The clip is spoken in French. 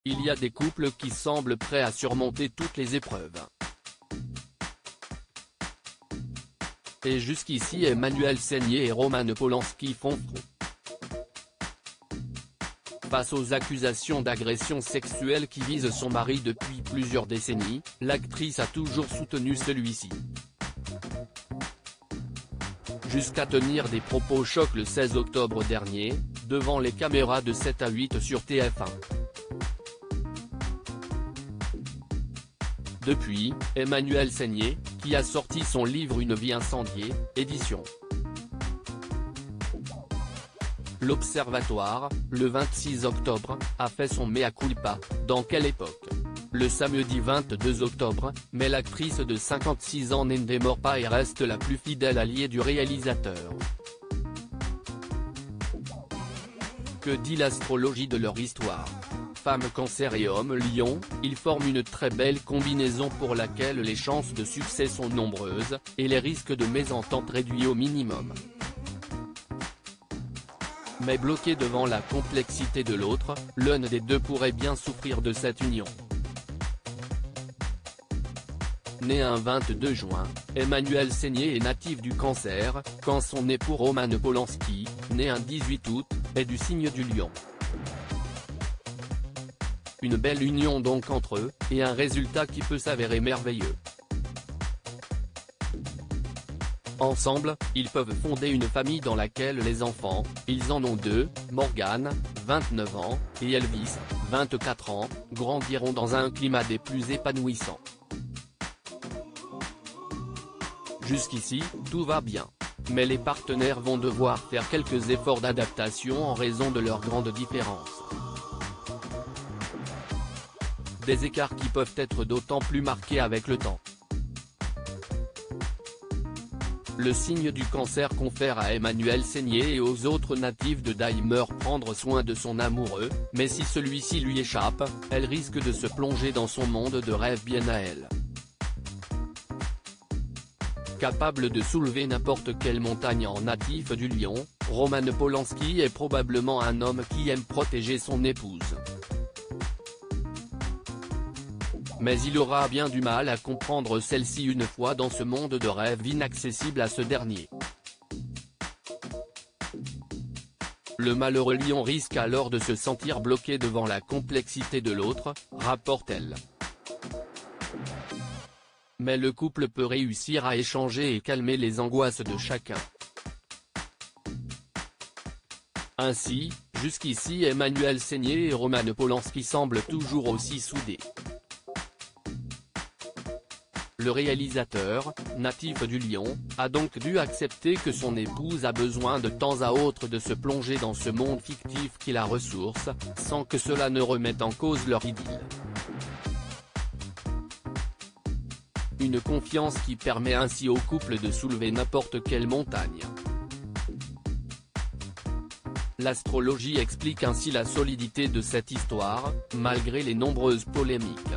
il y a des couples qui semblent prêts à surmonter toutes les épreuves. Et jusqu'ici Emmanuelle Seigner et Roman Polanski font front. Face aux accusations d'agression sexuelle qui visent son mari depuis plusieurs décennies, l'actrice a toujours soutenu celui-ci. Jusqu'à tenir des propos chocs le 16 octobre dernier, devant les caméras de 7 à 8 sur TF1. Depuis, Emmanuelle Seigner, qui a sorti son livre Une vie incendiée, édition L'Observatoire, le 26 octobre, a fait son mea culpa. Dans quelle époque? Le samedi 22 octobre, mais l'actrice de 56 ans ne démord pas et reste la plus fidèle alliée du réalisateur. Que dit l'astrologie de leur histoire? Femme Cancer et homme Lion, ils forment une très belle combinaison pour laquelle les chances de succès sont nombreuses, et les risques de mésentente réduits au minimum. Mais bloqué devant la complexité de l'autre, l'un des deux pourrait bien souffrir de cette union. Née un 22 juin, Emmanuelle Seigner est native du Cancer, quand son époux Roman Polanski, né un 18 août, est du signe du Lion. Une belle union donc entre eux, et un résultat qui peut s'avérer merveilleux. Ensemble, ils peuvent fonder une famille dans laquelle les enfants, ils en ont deux, Morgane, 29 ans, et Elvis, 24 ans, grandiront dans un climat des plus épanouissants. Jusqu'ici, tout va bien. Mais les partenaires vont devoir faire quelques efforts d'adaptation en raison de leurs grandes différences. Des écarts qui peuvent être d'autant plus marqués avec le temps. Le signe du Cancer confère à Emmanuelle Seigner et aux autres natifs de Daïmer prendre soin de son amoureux, mais si celui-ci lui échappe, elle risque de se plonger dans son monde de rêve bien à elle. Capable de soulever n'importe quelle montagne en natif du Lion, Roman Polanski est probablement un homme qui aime protéger son épouse. Mais il aura bien du mal à comprendre celle-ci une fois dans ce monde de rêve inaccessible à ce dernier. Le malheureux Lion risque alors de se sentir bloqué devant la complexité de l'autre, rapporte-t-elle. Mais le couple peut réussir à échanger et calmer les angoisses de chacun. Ainsi, jusqu'ici Emmanuelle Seigner et Roman Polanski semblent toujours aussi soudés. Le réalisateur, natif du Lion, a donc dû accepter que son épouse a besoin de temps à autre de se plonger dans ce monde fictif qui la ressource, sans que cela ne remette en cause leur idylle. Une confiance qui permet ainsi au couple de soulever n'importe quelle montagne. L'astrologie explique ainsi la solidité de cette histoire, malgré les nombreuses polémiques.